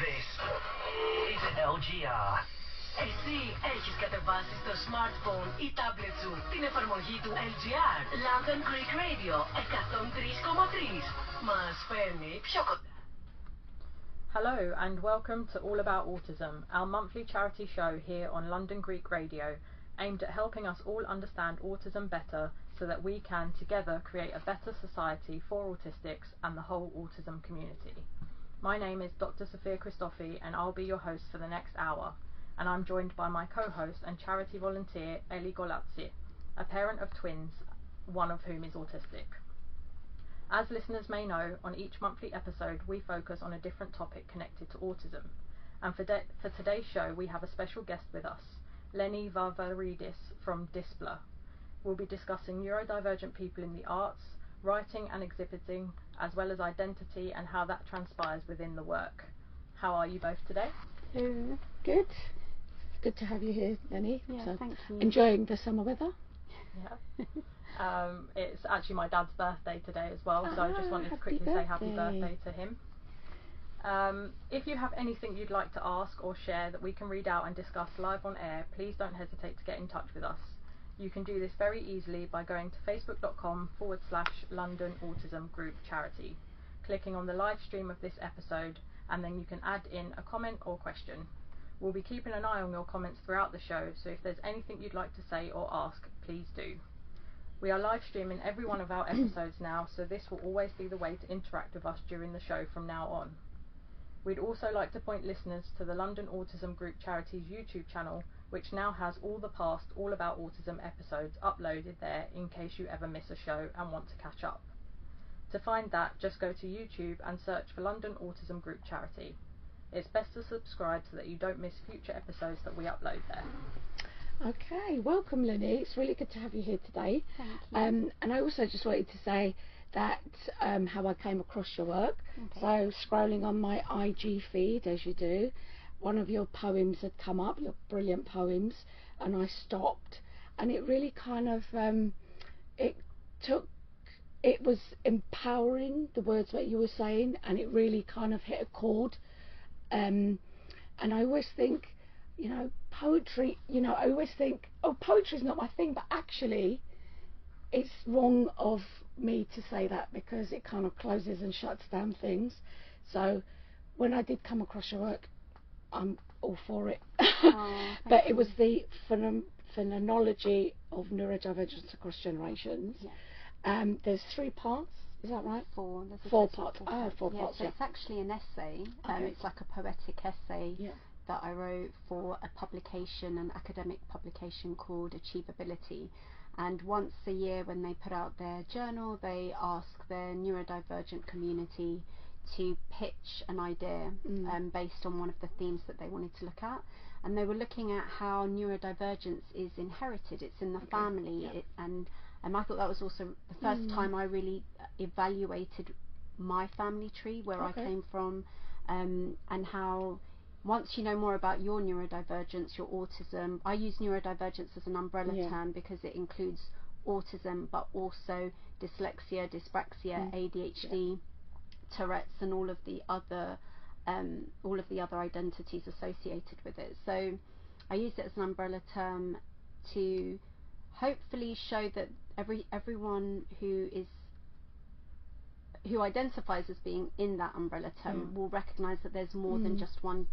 This is LGR. Εσύ έχεις κατεβάσει στο smartphone ή tablet σου την εφαρμογή του LGR, London Greek Radio 103,3. Μας φέρνει πιο κοντά. Hello and welcome to All About Autism, our monthly charity show here on London Greek Radio, aimed at helping us all understand autism better so that we can together create a better society for autistics and the whole autism community. My name is Dr. Sophia Christophi and I'll be your host for the next hour, and I'm joined by my co-host and charity volunteer Ellie Kolatsi, a parent of twins, one of whom is autistic. As listeners may know, on each monthly episode we focus on a different topic connected to autism, and for today's show we have a special guest with us, Lennie Varvarides from Dyspla. We'll be discussing neurodivergent people in the arts, writing and exhibiting, as well as identity and how that transpires within the work. How are you both today? Good. Good to have you here, Lennie. Yeah, so thank you. Enjoying the summer weather? Yeah. It's actually my dad's birthday today as well, so I just wanted to quickly say happy birthday to him. If you have anything you'd like to ask or share that we can read out and discuss live on air, please don't hesitate to get in touch with us. You can do this very easily by going to facebook.com/London Autism Group Charity, clicking on the live stream of this episode, and then you can add in a comment or question. We'll be keeping an eye on your comments throughout the show, so if there's anything you'd like to say or ask, please do. We are live streaming every one of our episodes now, so this will always be the way to interact with us during the show from now on. We'd also like to point listeners to the London Autism Group Charity's YouTube channel, which now has all the past All About Autism episodes uploaded there in case you ever miss a show and want to catch up. To find that, just go to YouTube and search for London Autism Group Charity. It's best to subscribe so that you don't miss future episodes that we upload there. Okay, welcome Lennie. It's really good to have you here today. Thank you. And I also just wanted to say that how I came across your work. Okay. So scrolling on my IG feed, as you do, one of your poems had come up, your brilliant poems, and I stopped, and it really kind of it was empowering, the words that you were saying, and it really kind of hit a chord. And I always think, poetry, I always think, oh, poetry's not my thing, but actually it's wrong of me to say that because it kind of closes and shuts down things. So when I did come across your work, I'm all for it. But it was the phenomenology of neurodivergence across generations. Yeah. There's 3 parts, is that right? 4. There's a 4 total parts. of 4 parts. Oh, 4 parts. So it's actually an essay. Okay. It's like a poetic essay Yeah. that I wrote for a publication, an academic publication called Achievability. And once a year when they put out their journal, they ask their neurodivergent community to pitch an idea based on one of the themes that they wanted to look at. And they were looking at how neurodivergence is inherited. It's in the family. Yeah. And I thought that was also the first time I really evaluated my family tree, where I came from, and how once you know more about your neurodivergence, your autism, I use neurodivergence as an umbrella term because it includes autism but also dyslexia, dyspraxia, ADHD, Tourette's, and all of the other identities associated with it. So I use it as an umbrella term to hopefully show that everyone who identifies as being in that umbrella term will recognise that there's more than just one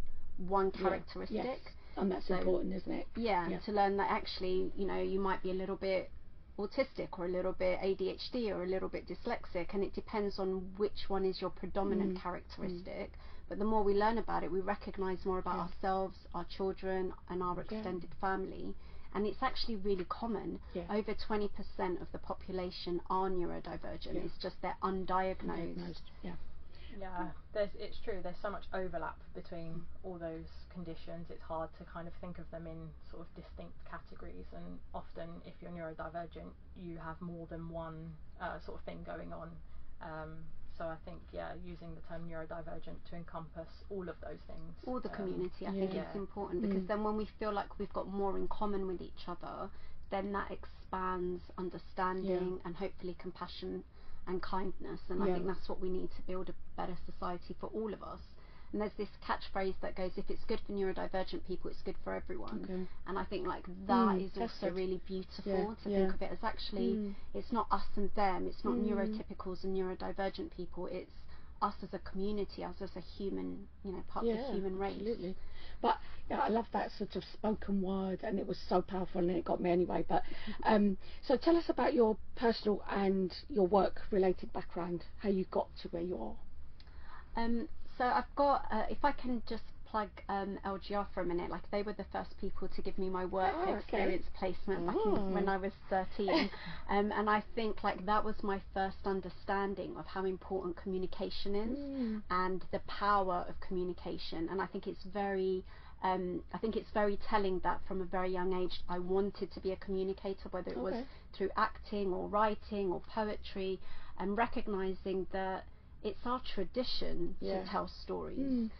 characteristic. Yes. And that's important, isn't it? Yeah, to learn that actually, you might be a little bit autistic or a little bit ADHD or a little bit dyslexic, and it depends on which one is your predominant characteristic. But the more we learn about it, we recognise more about ourselves, our children, and our extended family. And it's actually really common. Over 20% of the population are neurodivergent. It's just they're undiagnosed. It's true, there's so much overlap between all those conditions. It's hard to kind of think of them in sort of distinct categories, and often if you're neurodivergent you have more than one sort of thing going on. So I think using the term neurodivergent to encompass all of those things, all the community, I think it's important, because then when we feel like we've got more in common with each other, then that expands understanding and hopefully compassion and kindness, and I think that's what we need to build a better society for all of us. And there's this catchphrase that goes, if it's good for neurodivergent people, it's good for everyone. Okay. And I think like that is that's also good. really beautiful to Yeah. think of it as actually, it's not us and them, it's not neurotypicals and neurodivergent people, it's us as a community, us as a human, you know, part of the human race. Absolutely. But yeah, I love that sort of spoken word, and it was so powerful, and it got me anyway. But so tell us about your personal and your work related background, how you got to where you are. So I've got, if I can just plug LGR for a minute, like they were the first people to give me my work experience placement back in, when I was 13, and I think like that was my first understanding of how important communication is and the power of communication. And I think it's very telling that from a very young age I wanted to be a communicator, whether it was through acting or writing or poetry, and recognizing that it's our tradition to tell stories.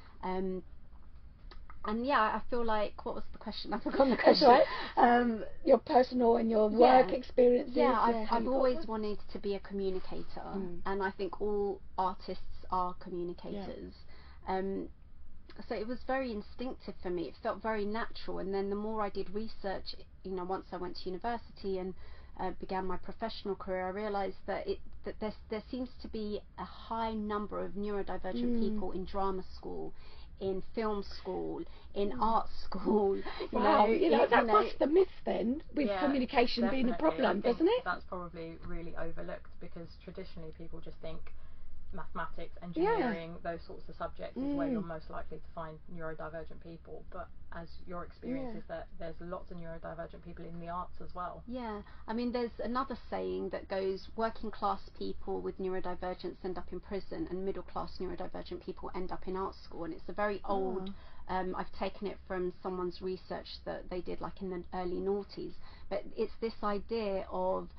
And yeah, I feel like, what was the question? I forgot the question. Right. Your personal and your work experiences. Yeah, I've always wanted to be a communicator, and I think all artists are communicators. So it was very instinctive for me. It felt very natural. And then the more I did research, you know, once I went to university and began my professional career, I realized that there seems to be a high number of neurodivergent people in drama school, in film school, in art school. That's the myth then, with communication being a problem, doesn't it? That's probably really overlooked, because traditionally people just think mathematics, engineering, those sorts of subjects is where you're most likely to find neurodivergent people. But as your experience is that there's lots of neurodivergent people in the arts as well. Yeah, I mean, there's another saying that goes, working class people with neurodivergence end up in prison, and middle class neurodivergent people end up in art school. And it's a very old, I've taken it from someone's research that they did like in the early noughties, but it's this idea of,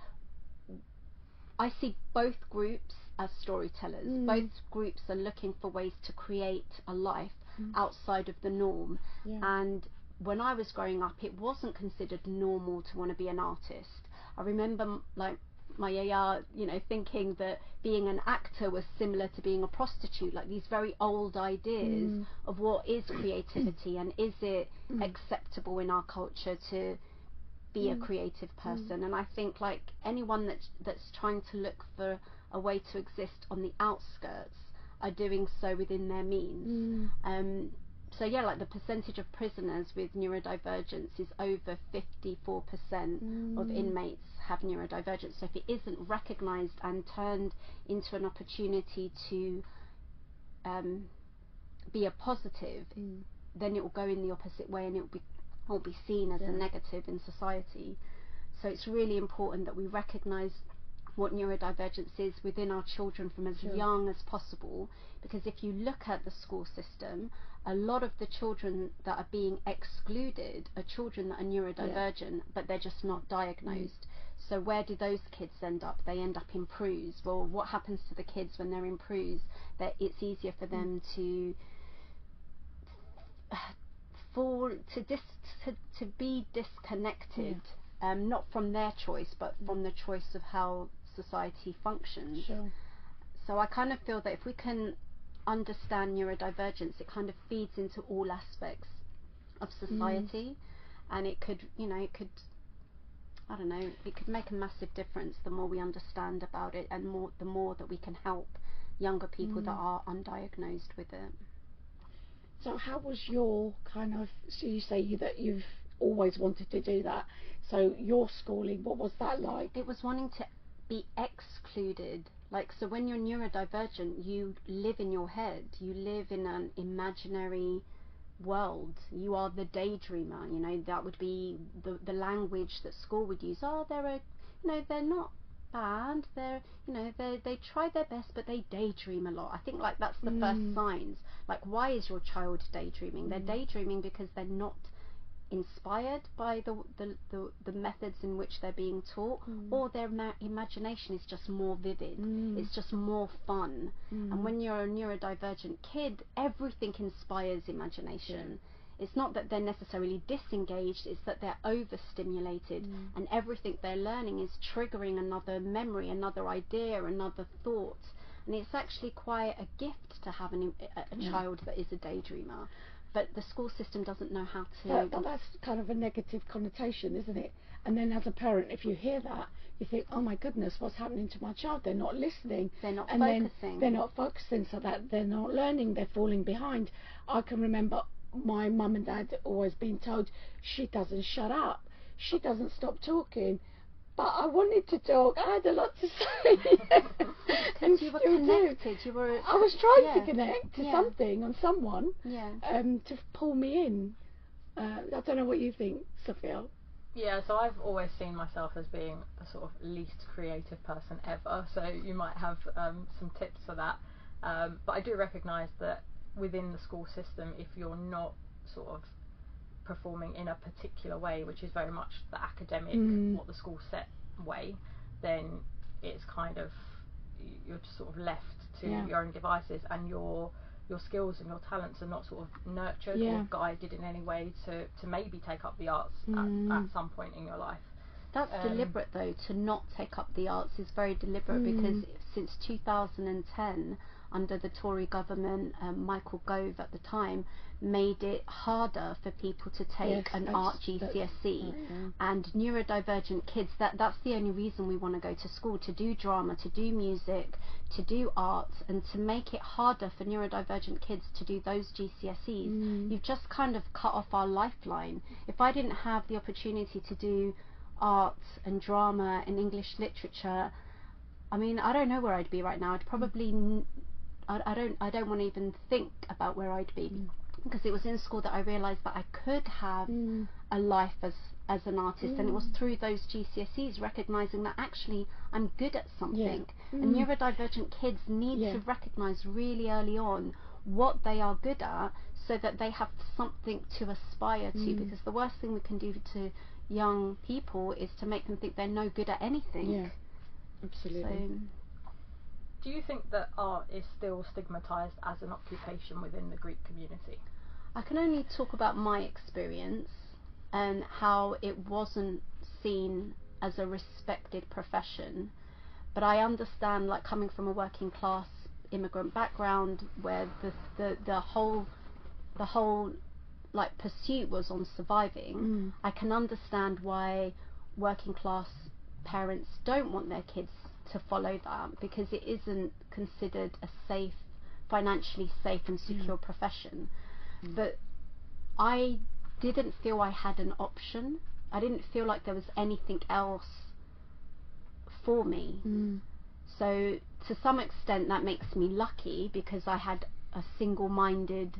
I see both groups as storytellers. Both groups are looking for ways to create a life outside of the norm. And when I was growing up, it wasn't considered normal to want to be an artist. I remember like my yaya, you know, thinking that being an actor was similar to being a prostitute, like these very old ideas of what is creativity and is it acceptable in our culture to be a creative person. And I think like anyone that's trying to look for a way to exist on the outskirts are doing so within their means. So yeah, like the percentage of prisoners with neurodivergence is over 54% of inmates have neurodivergence. So if it isn't recognised and turned into an opportunity to be a positive, then it will go in the opposite way, and it will be seen as a negative in society. So it's really important that we recognise what neurodivergence is within our children from as young as possible, because if you look at the school system, a lot of the children that are being excluded are children that are neurodivergent, but they're just not diagnosed. So where do those kids end up? They end up in PRUs. Well, what happens to the kids when they're in PRUs? That it's easier for them to to be disconnected, not from their choice, but from the choice of how society functions. So I kind of feel that if we can understand neurodivergence, it kind of feeds into all aspects of society, and it could, you know, it could make a massive difference the more we understand about it, and the more that we can help younger people that are undiagnosed with it. So how was your kind of, so you say that you've always wanted to do that, so your schooling, what was that like? It was wanting to be excluded. Like, so when you're neurodivergent, you live in your head, you live in an imaginary world. You are the daydreamer, you know, that would be the language that school would use. Oh, they're not bad, they're, you know, they try their best, but they daydream a lot. I think like that's the first signs. Like, why is your child daydreaming? They're daydreaming because they're not inspired by the methods in which they're being taught, or their imagination is just more vivid, it's just more fun. And when you're a neurodivergent kid, everything inspires imagination. It's not that they're necessarily disengaged, it's that they're overstimulated, and everything they're learning is triggering another memory, another idea, another thought. and it's actually quite a gift to have a child that is a daydreamer. But the school system doesn't know how to. But that's kind of a negative connotation, isn't it? And then as a parent, if you hear that, you think, oh my goodness, what's happening to my child? They're not listening. They're not and focusing. Then they're not focusing, so that they're not learning. They're falling behind. I can remember my mum and dad always being told, she doesn't shut up. She doesn't stop talking. But I wanted to talk. I had a lot to say. Because you were connected. I was trying to connect to something on someone. Yeah. To pull me in. I don't know what you think, Sophia. Yeah, so I've always seen myself as being the sort of least creative person ever. So you might have some tips for that. But I do recognise that within the school system, if you're not sort of performing in a particular way, which is very much the academic, what the school set way, then it's kind of, you're just sort of left to your own devices, and your skills and your talents are not sort of nurtured or guided in any way to maybe take up the arts at some point in your life. That's deliberate though, to not take up the arts is very deliberate, because since 2010, under the Tory government, Michael Gove at the time made it harder for people to take an art GCSE, and neurodivergent kids, that's the only reason we want to go to school, to do drama, to do music, to do art, and to make it harder for neurodivergent kids to do those GCSEs. You've just kind of cut off our lifeline. If I didn't have the opportunity to do art and drama and English literature, I mean, I don't know where I'd be right now. I'd probably I don't want to even think about where I'd be, because it was in school that I realised that I could have a life as an artist, and it was through those GCSEs recognising that actually I'm good at something. And neurodivergent kids need to recognise really early on what they are good at, so that they have something to aspire to, because the worst thing we can do to young people is to make them think they're no good at anything. Yeah, absolutely. So, do you think that art is still stigmatised as an occupation within the Greek community? I can only talk about my experience and how it wasn't seen as a respected profession, but I understand, like, coming from a working class immigrant background where the whole like pursuit was on surviving. I can understand why working class parents don't want their kids to follow that, because it isn't considered a safe, financially safe and secure profession. But I didn't feel I had an option. I didn't feel like there was anything else for me. So to some extent that makes me lucky, because I had a single-minded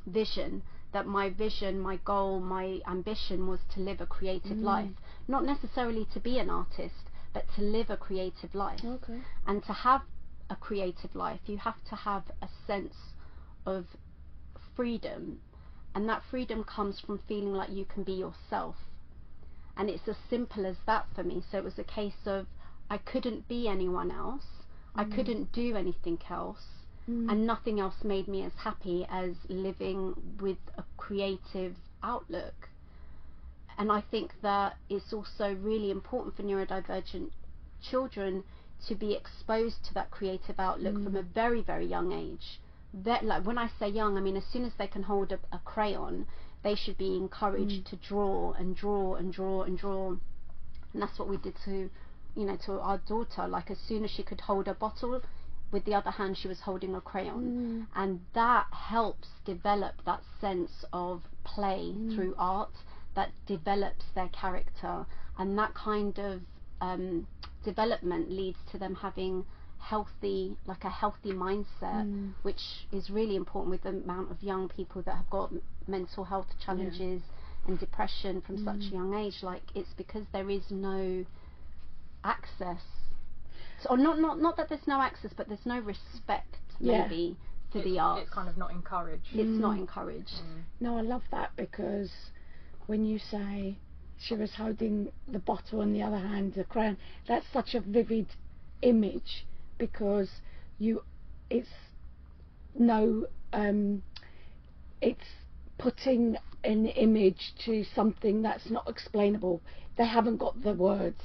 vision, that my vision, my goal, my ambition was to live a creative life, not necessarily to be an artist, but to live a creative life. And to have a creative life, you have to have a sense of freedom, and that freedom comes from feeling like you can be yourself. And it's as simple as that for me. So it was a case of, I couldn't be anyone else, I couldn't do anything else, and nothing else made me as happy as living with a creative outlook. And I think that it's also really important for neurodivergent children to be exposed to that creative outlook from a very, very young age. Like, when I say young, I mean as soon as they can hold a crayon, they should be encouraged to draw and draw and draw and draw. And that's what we did to our daughter. Like, as soon as she could hold a bottle, with the other hand she was holding a crayon. And that helps develop that sense of play through art, that develops their character, and that kind of development leads to them having a healthy mindset, which is really important with the amount of young people that have got mental health challenges and depression from such a young age. Like, it's because there is no access, or not that there's no access, but there's no respect maybe for the arts. It's kind of not encouraged. It's not encouraged. No, I love that, because when you say she was holding the bottle in the other hand the crayon, that's such a vivid image, because it's putting an image to something that's not explainable. They haven't got the words,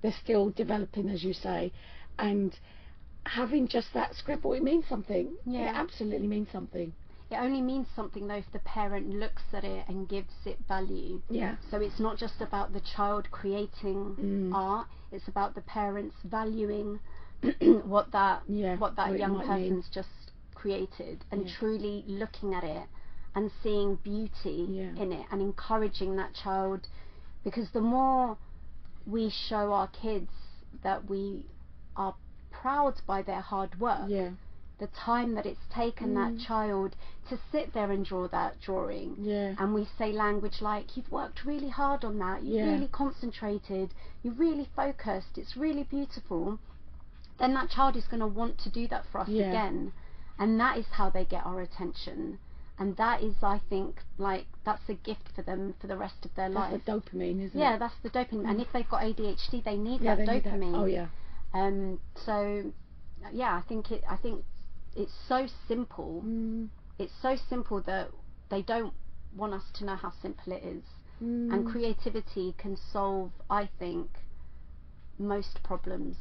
they're still developing, as you say, and having just that scribble, it means something. Yeah. It absolutely means something. It only means something though if the parent looks at it and gives it value. Yeah. So it's not just about the child creating art, it's about the parents valuing what that young person's just created, and truly looking at it and seeing beauty in it and encouraging that child, because the more we show our kids that we are proud by their hard work, the time that it's taken that child to sit there and draw that drawing, and we say language like, you've worked really hard on that, you've really concentrated, you've really focused, it's really beautiful, then that child is going to want to do that for us again, and that is how they get our attention. And that is, I think, like, that's a gift for them for the rest of their life. That's the dopamine, isn't it? Yeah, that's the dopamine. And if they've got ADHD, they need that dopamine. Need that. Oh yeah. So, yeah, I think it's so simple. It's so simple that they don't want us to know how simple it is. And creativity can solve, I think, most problems.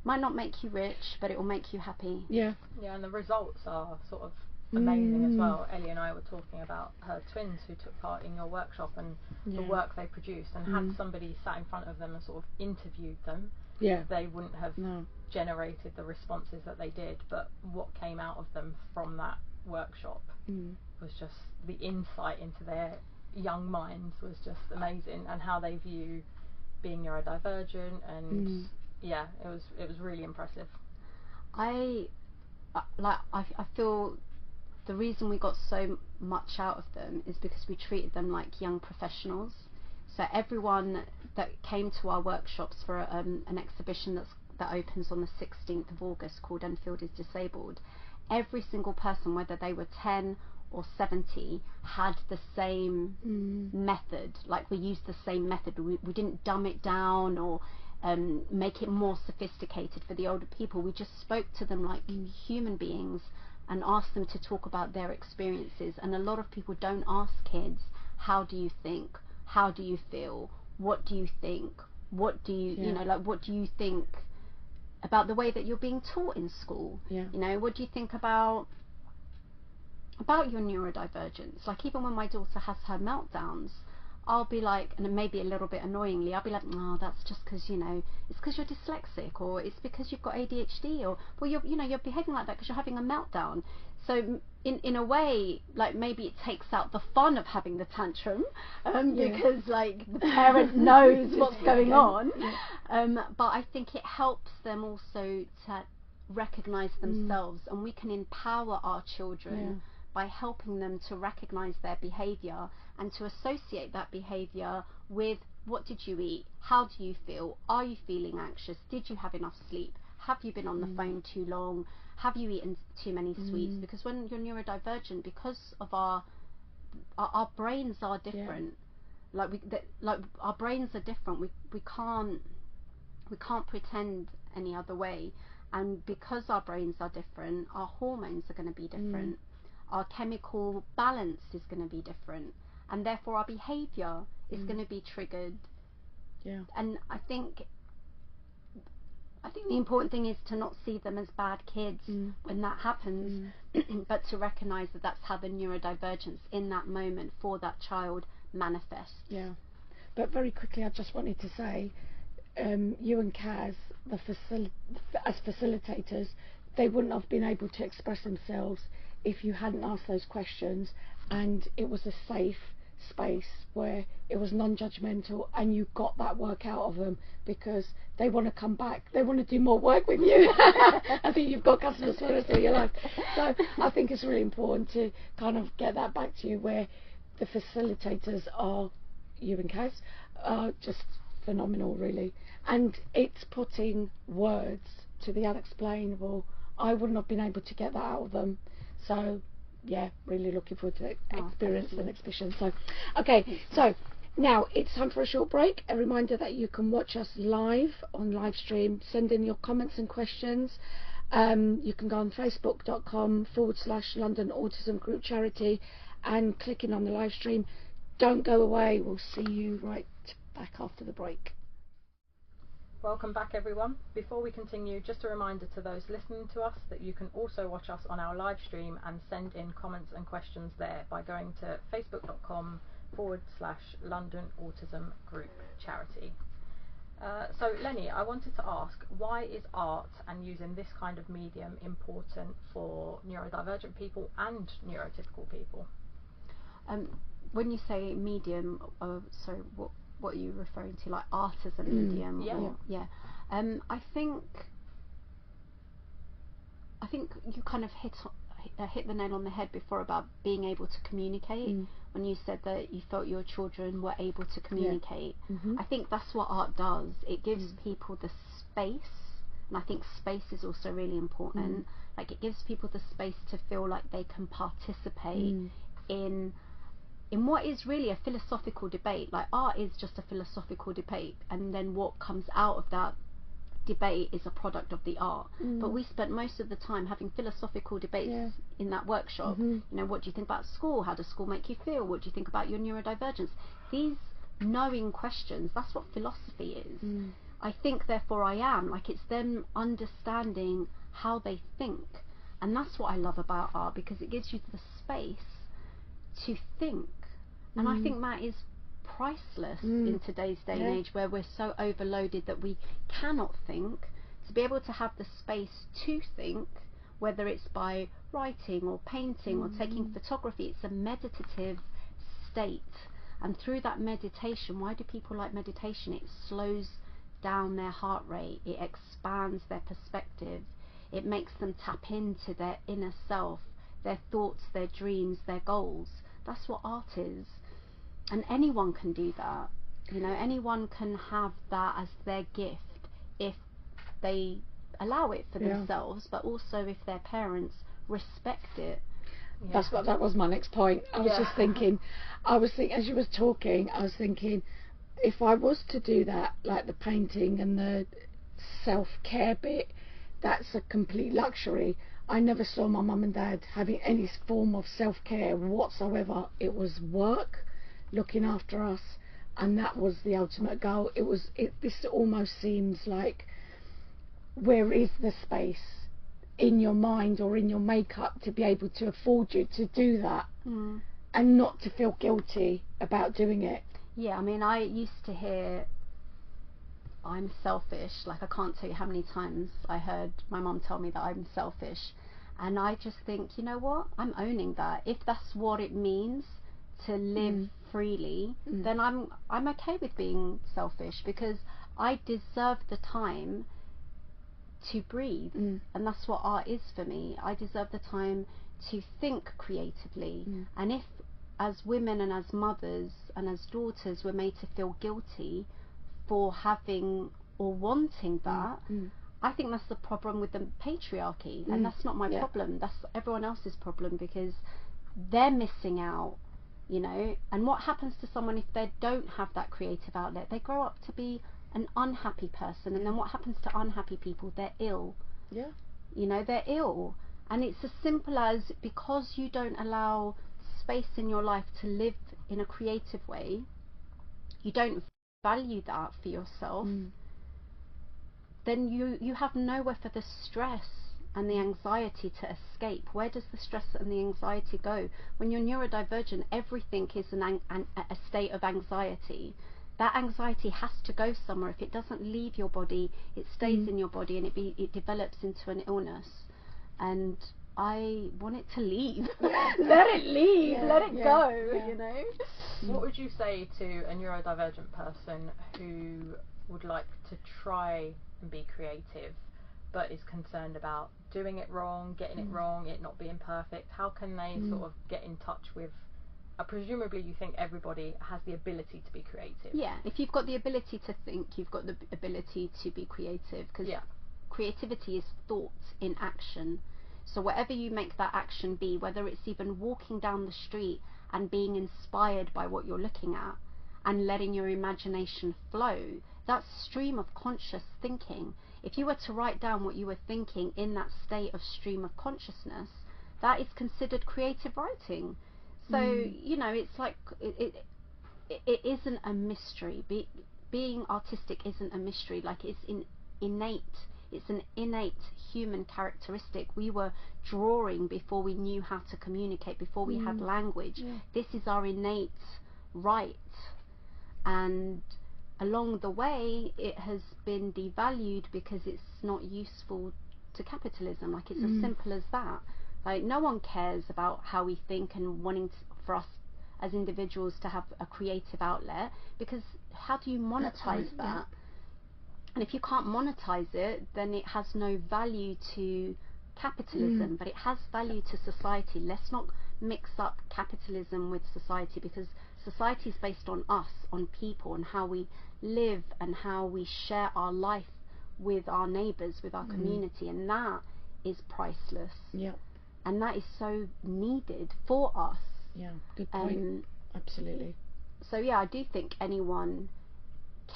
Might not make you rich, but it will make you happy. Yeah, and the results are sort of amazing as well. Ellie and I were talking about her twins who took part in your workshop and the work they produced, and had somebody sat in front of them and sort of interviewed them, they wouldn't have generated the responses that they did. But what came out of them from that workshop was just, the insight into their young minds was just amazing, and how they view being neurodivergent, and it was really impressive. I feel the reason we got so much out of them is because we treated them like young professionals. So everyone that came to our workshops for an exhibition that opens on the 16th of August called Enfield is Disabled, every single person, whether they were 10 or 70, had the same method. Like, we used the same method. We didn't dumb it down or make it more sophisticated for the older people. We just spoke to them like human beings and asked them to talk about their experiences. And a lot of people don't ask kids, how do you think, how do you feel, what do you think, what do you you know, like, what do you think about the way that you're being taught in school, you know, what do you think about your neurodivergence. Like, even when my daughter has her meltdowns, I'll be like, and maybe a little bit annoyingly, I'll be like, oh, that's just because, you know, it's because you're dyslexic, or it's because you've got ADHD, or, well, you're behaving like that because you're having a meltdown. So in a way, like, maybe it takes out the fun of having the tantrum, because, like, the parent knows what's going on. But I think it helps them also to recognize themselves, and we can empower our children by helping them to recognize their behavior and to associate that behavior with, what did you eat, how do you feel, are you feeling anxious, did you have enough sleep, have you been on the phone too long, have you eaten too many sweets? Because when you're neurodivergent, because of our brains are different, like our brains are different, we can't pretend any other way. And because our brains are different, our hormones are going to be different, our chemical balance is going to be different, and therefore our behavior is going to be triggered. And I think the important thing is to not see them as bad kids when that happens, but to recognize that that's how the neurodivergence in that moment for that child manifests. But very quickly, I just wanted to say, you and Kaz, as facilitators, they wouldn't have been able to express themselves if you hadn't asked those questions, and it was a safe space where it was non-judgmental, and you got that work out of them because they want to come back, they want to do more work with you. I think you've got customers for the rest of your life. So I think it's really important to kind of get that back to you, where the facilitators are, you and Kaz, are just phenomenal, really. And it's putting words to the unexplainable. I wouldn't have been able to get that out of them. So yeah, really looking forward to the experience of the exhibition. So okay, so now it's time for a short break. A reminder that you can watch us live on live stream. Send in your comments and questions. You can go on facebook.com/London Autism Group Charity and clicking on the live stream. Don't go away, we'll see you right back after the break. Welcome back, everyone. Before we continue, just a reminder to those listening to us that you can also watch us on our live stream and send in comments and questions there by going to facebook.com/London Autism Group Charity. So Lennie, I wanted to ask, why is art and using this kind of medium important for neurodivergent people and neurotypical people? When you say medium, sorry, what are you referring to, like art as a medium? Yeah. I think you kind of hit the nail on the head before about being able to communicate. When you said that you felt your children were able to communicate, I think that's what art does. It gives people the space, and I think space is also really important. Like, it gives people the space to feel like they can participate in what is really a philosophical debate. Like, art is just a philosophical debate, and then what comes out of that debate is a product of the art. But we spent most of the time having philosophical debates in that workshop. You know, what do you think about school? How does school make you feel? What do you think about your neurodivergence? These knowing questions, that's what philosophy is. I think, therefore I am, like, it's them understanding how they think. And that's what I love about art, because it gives you the space to think. And I think that is priceless in today's day and age, where we're so overloaded that we cannot think. To be able to have the space to think, whether it's by writing or painting or taking photography, it's a meditative state. And through that meditation, why do people like meditation? It slows down their heart rate, it expands their perspective, it makes them tap into their inner self, their thoughts, their dreams, their goals. That's what art is. And anyone can do that. You know, anyone can have that as their gift if they allow it for themselves, but also if their parents respect it. That was my next point. I was just thinking, as you were talking, I was thinking, if I was to do that, like the painting and the self-care bit, that's a complete luxury. I never saw my mum and dad having any form of self-care whatsoever. It was work, looking after us, and that was the ultimate goal. This almost seems like, where is the space in your mind or in your makeup to be able to afford you to do that and not to feel guilty about doing it? Yeah, I mean, I used to hear I'm selfish. Like, I can't tell you how many times I heard my mum tell me that I'm selfish, and I just think, you know what, I'm owning that. If that's what it means to live freely, then I'm okay with being selfish, because I deserve the time to breathe. And that's what art is for me. I deserve the time to think creatively. And if, as women and as mothers and as daughters, we're made to feel guilty for having or wanting that, I think that's the problem with the patriarchy. And that's not my problem, that's everyone else's problem, because they're missing out, you know. And what happens to someone if they don't have that creative outlet? They grow up to be an unhappy person, and then what happens to unhappy people? They're ill. You know, they're ill. And it's as simple as, because you don't allow space in your life to live in a creative way, you don't value that for yourself, then you have nowhere for the stress and the anxiety to escape. Where does the stress and the anxiety go? When you're neurodivergent, everything is a state of anxiety. That anxiety has to go somewhere. If it doesn't leave your body, it stays in your body, and it develops into an illness. And I want it to leave. Let it leave. Let it go. You know. What would you say to a neurodivergent person who would like to try and be creative, but is concerned about doing it wrong, getting it wrong, it not being perfect? How can they sort of get in touch with, presumably you think everybody has the ability to be creative. Yeah, if you've got the ability to think, you've got the ability to be creative, because creativity is thoughts in action. So whatever you make that action be, whether it's even walking down the street and being inspired by what you're looking at and letting your imagination flow, that's stream of conscious thinking. If you were to write down what you were thinking in that state of stream of consciousness, that is considered creative writing. So, you know, it's like, it isn't a mystery. being autistic isn't a mystery. Like, it's innate. It's an innate human characteristic. We were drawing before we knew how to communicate, before we had language. This is our innate right. And along the way, it has been devalued because it's not useful to capitalism. Like, it's as simple as that. Like, no one cares about how we think and wanting for us as individuals to have a creative outlet, because how do you monetize that? And if you can't monetize it, then it has no value to capitalism, but it has value to society. Let's not mix up capitalism with society, because society is based on us, on people, and how we live and how we share our life with our neighbours, with our community, and that is priceless. Yeah. And that is so needed for us. Yeah, good point. Absolutely. So yeah, I do think anyone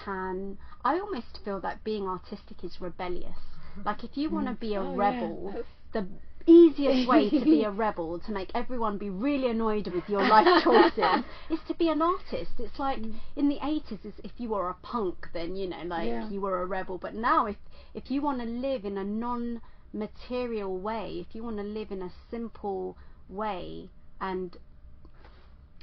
can. I almost feel that being autistic is rebellious. Like, if you want to be a rebel, the easiest way to be a rebel, to make everyone be really annoyed with your life choices, is to be an artist. It's like in the 80s, if you were a punk, then, you know, like, you were a rebel. But now, if you want to live in a non-material way, if you want to live in a simple way, and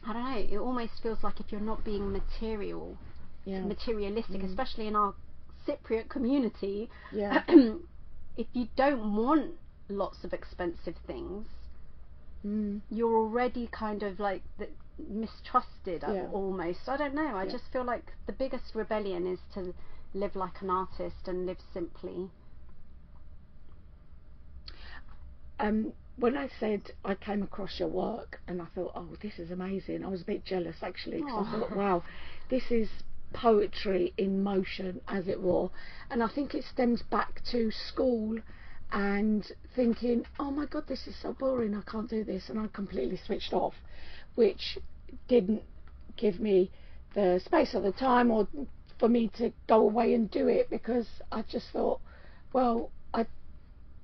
I don't know, it almost feels like if you're not being materialistic, especially in our Cypriot community, if you don't want lots of expensive things, you're already kind of like mistrusted almost. I don't know, I just feel like the biggest rebellion is to live like an artist and live simply. When I said I came across your work and I thought, oh, this is amazing, I was a bit jealous actually, because I thought, wow, this is poetry in motion, as it were. And I think it stems back to school and thinking, oh my god, this is so boring, I can't do this, and I completely switched off, which didn't give me the space or the time or for me to go away and do it, because I just thought, well,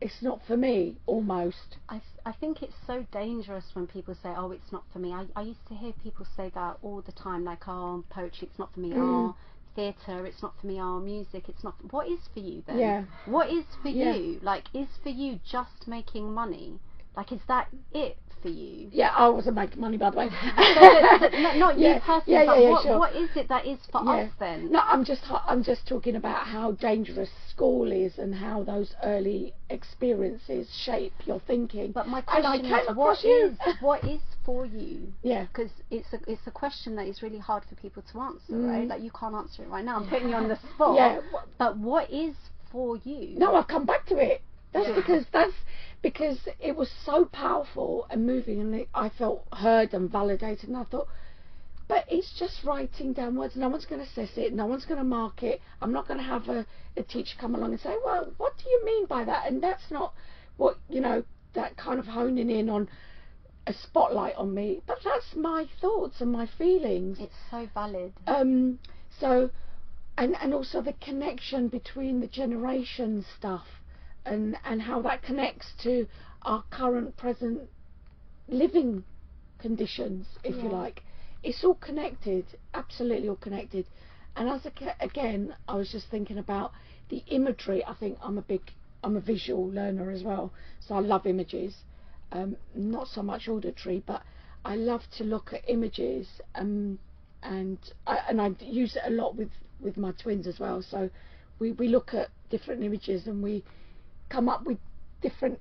it's not for me, almost. I think it's so dangerous when people say, oh, it's not for me. I used to hear people say that all the time, like, oh, poetry, it's not for me. Oh, theatre, it's not for me. Oh, music, it's not. What is for you then? Yeah. What is for you? Like, is for you just making money? Like, is that it for you? Yeah, I wasn't making money, by the way. Not you personally, but what is it that is for us then? No, I'm just talking about how dangerous school is and how those early experiences shape your thinking. But my question is, what is for you? Yeah. Because it's a question that is really hard for people to answer, right? Like, you can't answer it right now. I'm putting you on the spot. Yeah. But what is for you? No, I've come back to it. That's because it was so powerful and moving, and I felt heard and validated, and I thought, but it's just writing down words. No one's going to assess it, no one's going to mark it. I'm not going to have a teacher come along and say, well, what do you mean by that? And that's not what, you know, that kind of honing in on a spotlight on me, but that's my thoughts and my feelings. It's so valid. So and also the connection between the generation stuff, and how that connects to our current present living conditions, if you like. It's all connected, absolutely all connected. And again, I was just thinking about the imagery. I think I'm a visual learner as well, so I love images. Not so much auditory, but I love to look at images, and I use it a lot with my twins as well. So we look at different images and we come up with different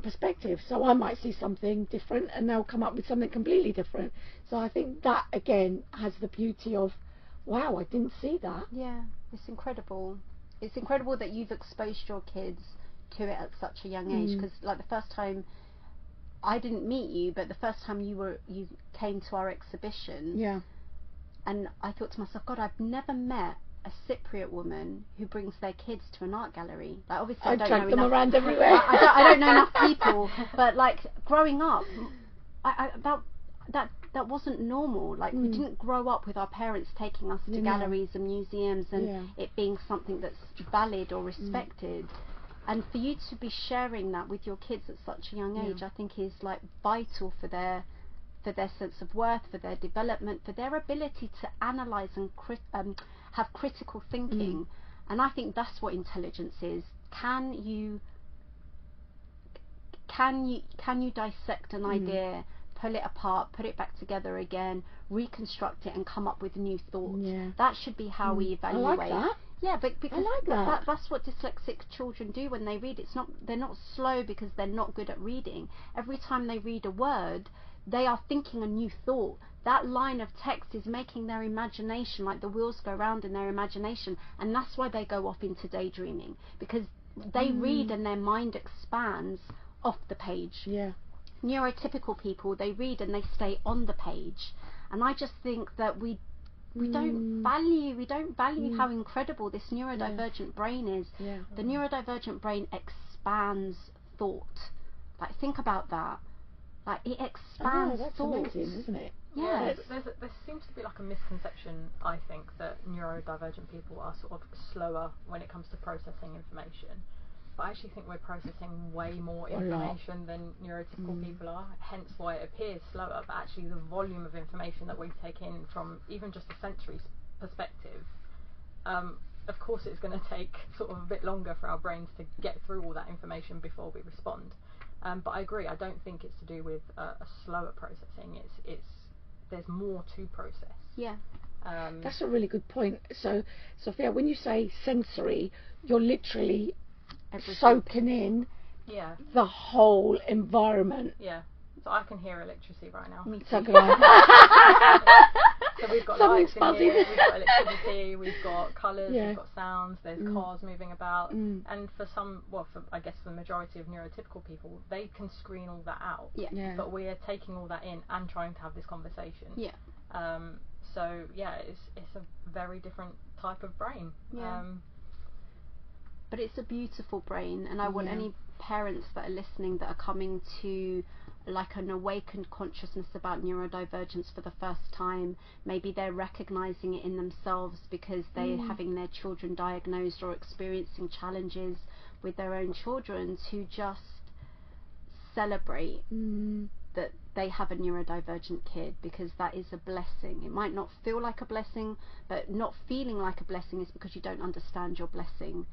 perspectives. So I might see something different and they'll come up with something completely different. So I think that again has the beauty of, wow, I didn't see that. Yeah, it's incredible. It's incredible that you've exposed your kids to it at such a young age, because like the first time, I didn't meet you, but the first time you came to our exhibition, and I thought to myself, God, I've never met a Cypriot woman who brings their kids to an art gallery. Like, obviously I don't know them enough, around everywhere. I don't know enough people, but like growing up, that wasn't normal. Like we didn't grow up with our parents taking us to galleries and museums and it being something that's valid or respected. And for you to be sharing that with your kids at such a young age, I think is like vital for their sense of worth, for their development, for their ability to analyse and have critical thinking. And I think that's what intelligence is. Can you dissect an idea, pull it apart, put it back together again, reconstruct it, and come up with new thoughts? That should be how we evaluate. I like that. Yeah, but because I like that's what dyslexic children do when they read. They're not slow because they're not good at reading. Every time they read a word, they are thinking a new thought. That line of text is making their imagination, like the wheels go round in their imagination, and that's why they go off into daydreaming, because they read and their mind expands off the page. Yeah. Neurotypical people, they read and they stay on the page, and I just think that we don't value how incredible this neurodivergent brain is. The neurodivergent brain expands thought. Like, think about that. Like, it expands that's thought. amazing, isn't it? Yeah, there seems to be like a misconception, I think, that neurodivergent people are sort of slower when it comes to processing information. But I actually think we're processing way more information than neurotypical people are, hence why it appears slower. But actually the volume of information that we take in from even just a sensory perspective, of course it's going to take sort of a bit longer for our brains to get through all that information before we respond. But I agree, I don't think it's to do with a slower processing. It's there's more to process. Yeah. That's a really good point. So, Sophia, when you say sensory, you're literally soaking in the whole environment. Yeah. So I can hear electricity right now. Me too. So can I. So we've got lights in here, we've got electricity, we've got colours, we've got sounds, there's cars moving about, and for I guess for the majority of neurotypical people, they can screen all that out. But we are taking all that in and trying to have this conversation. So yeah, it's a very different type of brain. But it's a beautiful brain, and I want any parents that are listening that are coming to like an awakened consciousness about neurodivergence for the first time, maybe they're recognizing it in themselves because they're having their children diagnosed or experiencing challenges with their own children, to just celebrate that they have a neurodivergent kid, because that is a blessing. It might not feel like a blessing, but not feeling like a blessing is because you don't understand your blessing.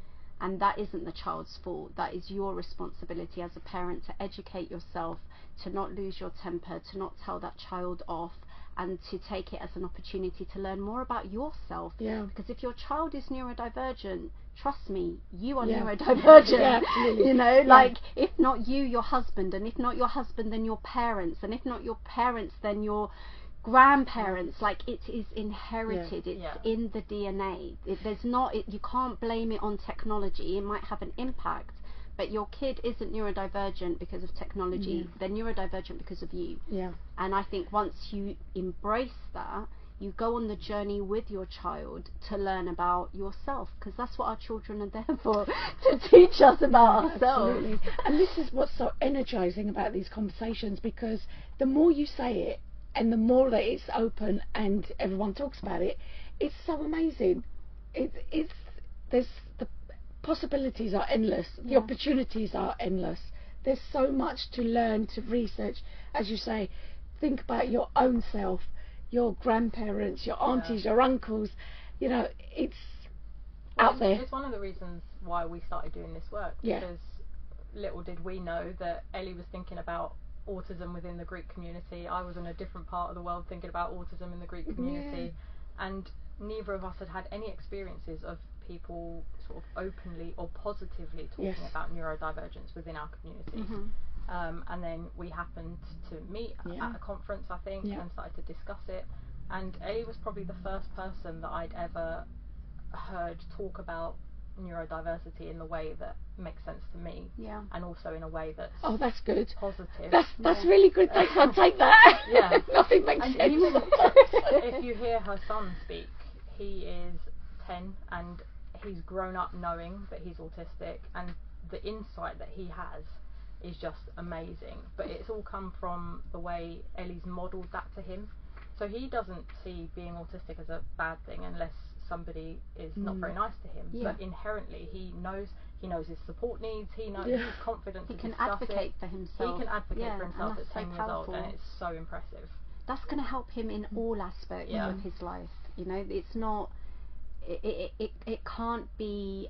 And that isn't the child's fault. That is your responsibility as a parent, to educate yourself, to not lose your temper, to not tell that child off, and to take it as an opportunity to learn more about yourself. Because if your child is neurodivergent, trust me, you are neurodivergent. You know, like, if not you, your husband, and if not your husband, then your parents, and if not your parents, then your grandparents. Like, it is inherited. It's in the DNA. You can't blame it on technology. It might have an impact, but your kid isn't neurodivergent because of technology. They're neurodivergent because of you. And I think once you embrace that, you go on the journey with your child to learn about yourself, because that's what our children are there for, to teach us about ourselves. Absolutely. And this is what's so energizing about these conversations, because the more you say it, and the more that it's open and everyone talks about it, it's so amazing. The possibilities are endless. The opportunities are endless. There's so much to learn, to research. As you say, think about your own self, your grandparents, your aunties, your uncles. You know, it's out there. It's one of the reasons why we started doing this work, because little did we know that Ellie was thinking about autism within the Greek community. I was in a different part of the world thinking about autism in the Greek community, and neither of us had any experiences of people sort of openly or positively talking about neurodivergence within our community. And then we happened to meet at a conference, I think, and started to discuss it, and Ellie was probably the first person that I'd ever heard talk about neurodiversity in the way that makes sense to me, and also in a way that's that's good, positive. That's really good. Thanks, I'll take that. Nothing makes sense. If you hear her son speak, he is 10 and he's grown up knowing that he's autistic, and the insight that he has is just amazing. But it's all come from the way Ellie's modelled that to him. So he doesn't see being autistic as a bad thing unless somebody is not very nice to him. But inherently he knows his support needs. He knows he's confident. He can advocate for himself. He can advocate for himself at 10 so years old, and it's so impressive. That's going to help him in all aspects of his life. You know, it's not. it can't be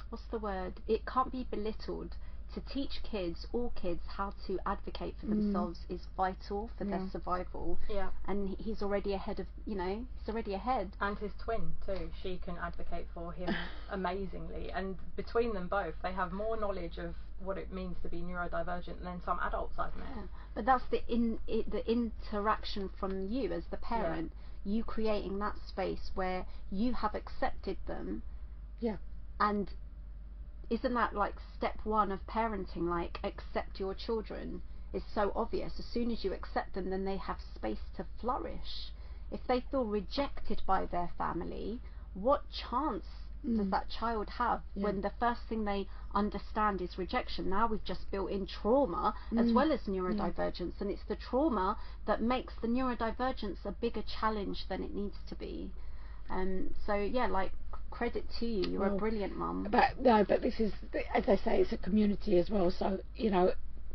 what's the word? It can't be belittled. To teach kids, all kids, how to advocate for themselves is vital for their survival. Yeah. And he's already ahead of, he's already ahead. And his twin too. She can advocate for him amazingly. And between them both, they have more knowledge of what it means to be neurodivergent than some adults I've met. Yeah. But that's the interaction from you as the parent. Yeah. You creating that space where you have accepted them. Yeah. And isn't that like step one of parenting? Like, accept your children. It's so obvious. As soon as you accept them, then they have space to flourish. If they feel rejected by their family, what chance does that child have when the first thing they understand is rejection? Now we've just built in trauma as well as neurodivergence, and it's the trauma that makes the neurodivergence a bigger challenge than it needs to be. So yeah, like, credit to you. You're a brilliant mum. But this is, as I say, it's a community as well. So,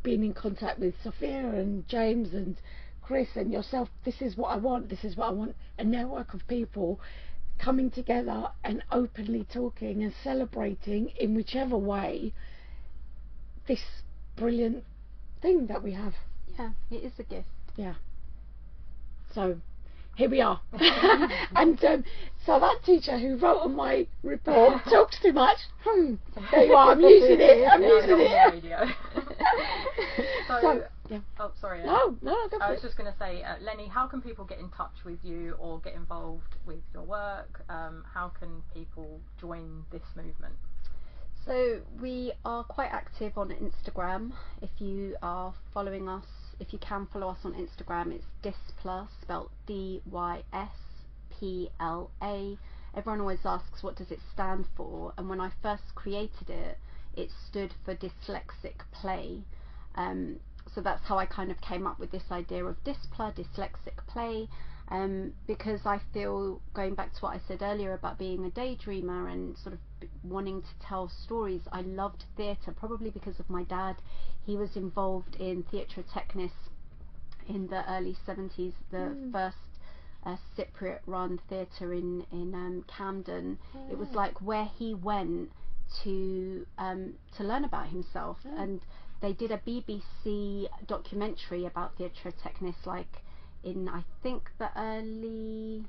being in contact with Sophia and James and Chris and yourself, this is what I want. This is what I want. A network of people coming together and openly talking and celebrating in whichever way this brilliant thing that we have. Yeah, it is a gift. Yeah. So here we are. And so that teacher who wrote on my report talks too much. There you are. I'm using it. I'm using it. So, yeah. Oh, sorry. No, I was just going to say, Lennie, how can people get in touch with you or get involved with your work? How can people join this movement? So we are quite active on Instagram. If you are following us, if you can follow us on Instagram, it's Dyspla, spelt Dyspla. Everyone always asks, what does it stand for? And when I first created it, it stood for dyslexic play. So that's how I kind of came up with this idea of Dyspla, dyslexic play, because I feel, going back to what I said earlier about being a daydreamer and sort of wanting to tell stories, I loved theatre, probably because of my dad. He was involved in Theatre Technis in the early 70s, the first Cypriot run theatre in Camden. It was like where he went to learn about himself. And they did a BBC documentary about Theatre Technis, like in, I think, the early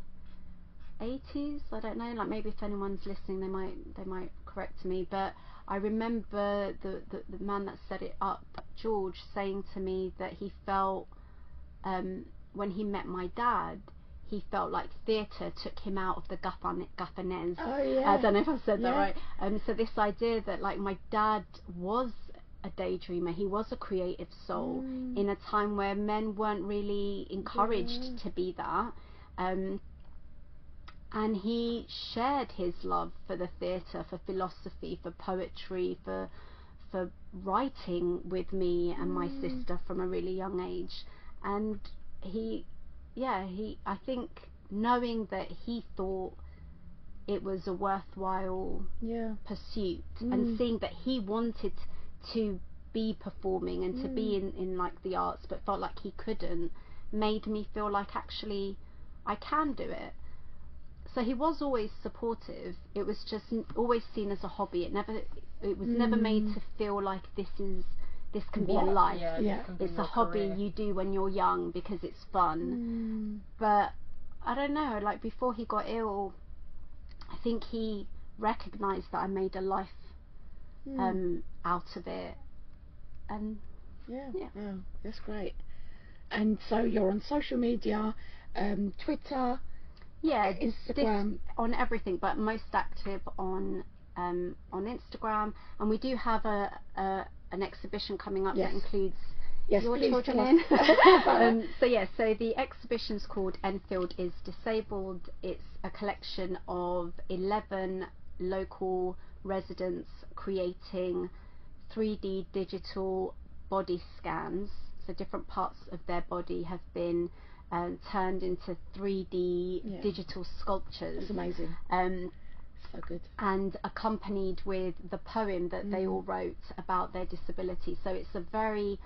80s. I don't know, like, maybe if anyone's listening they might correct me, but I remember the man that set it up, George, saying to me that he felt when he met my dad, he felt like theatre took him out of the Gaffanez. Oh, yeah. I don't know if I said that right. So this idea that, like, my dad was a daydreamer, he was a creative soul in a time where men weren't really encouraged to be that, and he shared his love for the theatre, for philosophy, for poetry, for writing with me and my sister from a really young age. And I think, knowing that he thought it was a worthwhile pursuit, and seeing that he wanted to be performing and to be in like the arts but felt like he couldn't, made me feel like actually I can do it. So he was always supportive. It was just always seen as a hobby. It was never made to feel like this can be a life. It's a hobby you do when you're young because it's fun. But I don't know, like, before he got ill, I think he recognized that I made a life out of it. And yeah, that's great. And so you're on social media, Twitter, Instagram, on everything, but most active on Instagram. And we do have an exhibition coming up that includes your children in. So the exhibition's called Enfield is Disabled. It's a collection of 11 local residents creating 3D digital body scans. So different parts of their body have been turned into 3D digital sculptures. That's amazing. So good. And accompanied with the poem that they all wrote about their disability. So it's a very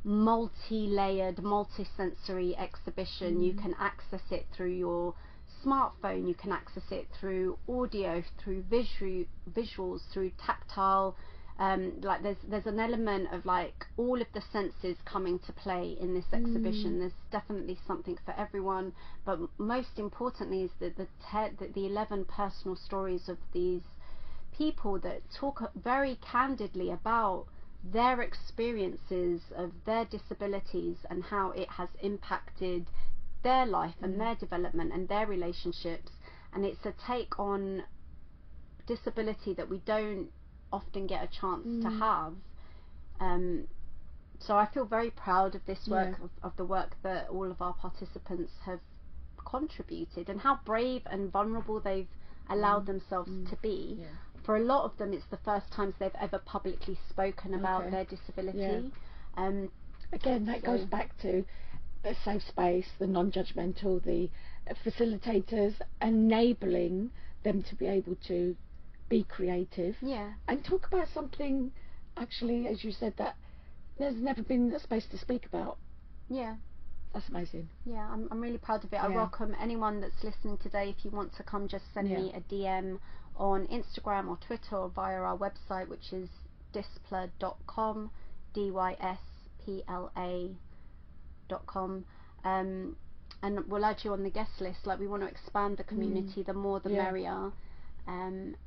multi-layered, multi-sensory exhibition. You can access it through your smartphone, you can access it through audio, through visuals, through tactile. Like there's an element of like all of the senses coming to play in this exhibition. There's definitely something for everyone, but most importantly is the 11 personal stories of these people that talk very candidly about their experiences of their disabilities and how it has impacted their life and their development and their relationships. And it's a take on disability that we don't often get a chance to have. So I feel very proud of this work, of the work that all of our participants have contributed, and how brave and vulnerable they've allowed themselves to be. For a lot of them, it's the first times they've ever publicly spoken about their disability. Again, that goes back to the safe space, the non-judgmental, the facilitators, enabling them to be able to be creative and talk about something, actually, as you said, that there's never been a space to speak about. That's amazing. I'm really proud of it. I welcome anyone that's listening today. If you want to come, just send me a DM on Instagram or Twitter or via our website, which is dyspla.com, dyspla.com, and we'll add you on the guest list. Like, we want to expand the community. The more the merrier, and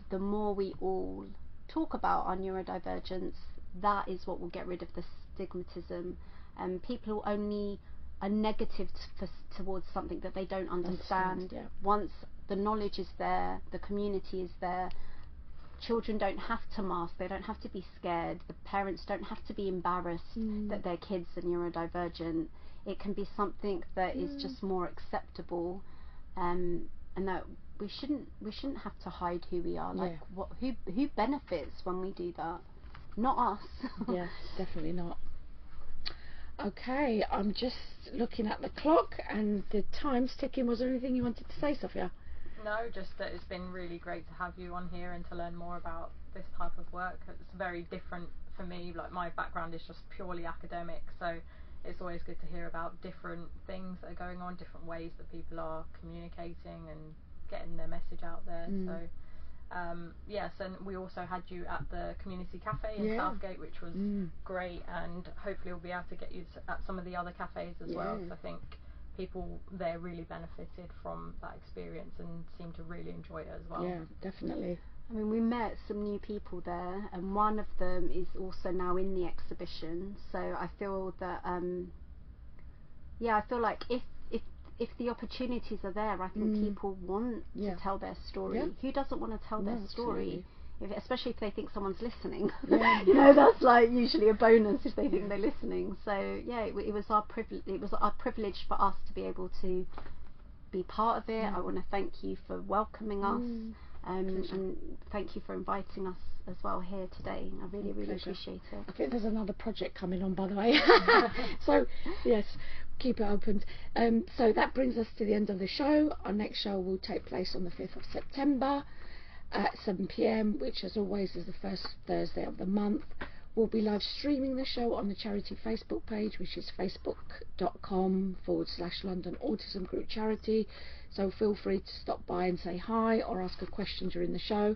the more we all talk about our neurodivergence, that is what will get rid of the stigmatism. People who only are negative towards something that they don't understand. Once the knowledge is there, the community is there, children don't have to mask, they don't have to be scared, the parents don't have to be embarrassed that their kids are neurodivergent. It can be something that is just more acceptable, and that we shouldn't have to hide who we are. Like, who benefits when we do that? Not us. Yes, definitely not. Okay, I'm just looking at the clock and the time's ticking. Was there anything you wanted to say, Sophia? No, just that it's been really great to have you on here and to learn more about this type of work. It's very different for me. Like, my background is just purely academic, so it's always good to hear about different things that are going on, different ways that people are communicating and getting their message out there. So yes, and we also had you at the community cafe in Southgate, which was great, and hopefully we'll be able to get you at some of the other cafes as well. So I think people there really benefited from that experience and seem to really enjoy it as well. Yeah, definitely. I mean, we met some new people there, and one of them is also now in the exhibition. So I feel that I feel like if the opportunities are there, I think people want to tell their story. Who doesn't want to tell their story? Especially if they think someone's listening. You know, that's like usually a bonus if they think they're listening. So it was our privilege. It was our privilege for us to be able to be part of it. I want to thank you for welcoming us, and thank you for inviting us as well here today. I really appreciate it. I think there's another project coming on, by the way. So yes, keep it open. So that brings us to the end of the show. Our next show will take place on the 5th of September at 7 p.m, which as always is the first Thursday of the month. We'll be live streaming the show on the charity Facebook page, which is facebook.com/London Autism Group Charity. So feel free to stop by and say hi or ask a question during the show.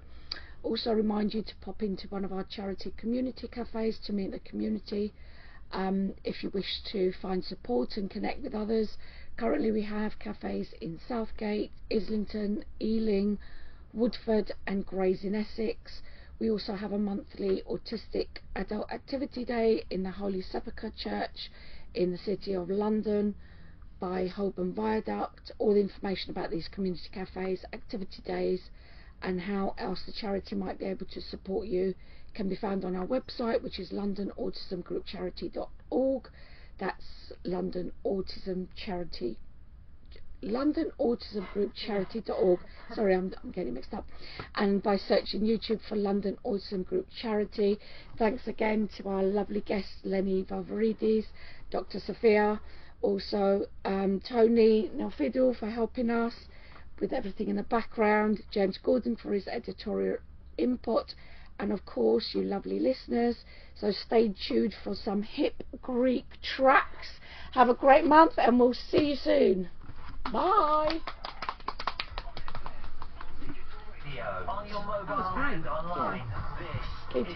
Also remind you to pop into one of our charity community cafes to meet the community. If you wish to find support and connect with others, currently we have cafes in Southgate, Islington, Ealing, Woodford and Grays in Essex. We also have a monthly autistic adult activity day in the Holy Sepulchre Church in the City of London by Holborn Viaduct. All the information about these community cafes, activity days and how else the charity might be able to support you can be found on our website, which is londonautismgroupcharity.org. That's londonautismgroupcharity.org. Sorry, I'm getting mixed up. And by searching YouTube for London Autism Group Charity. Thanks again to our lovely guests, Lennie Varvarides, Dr. Sophia, also Tony Nelfiddle for helping us with everything in the background, James Gordon for his editorial input, and of course you lovely listeners. So stay tuned for some hip Greek tracks. Have a great month and we'll see you soon. Bye. radio, on your mobile fine. and online. Yeah. This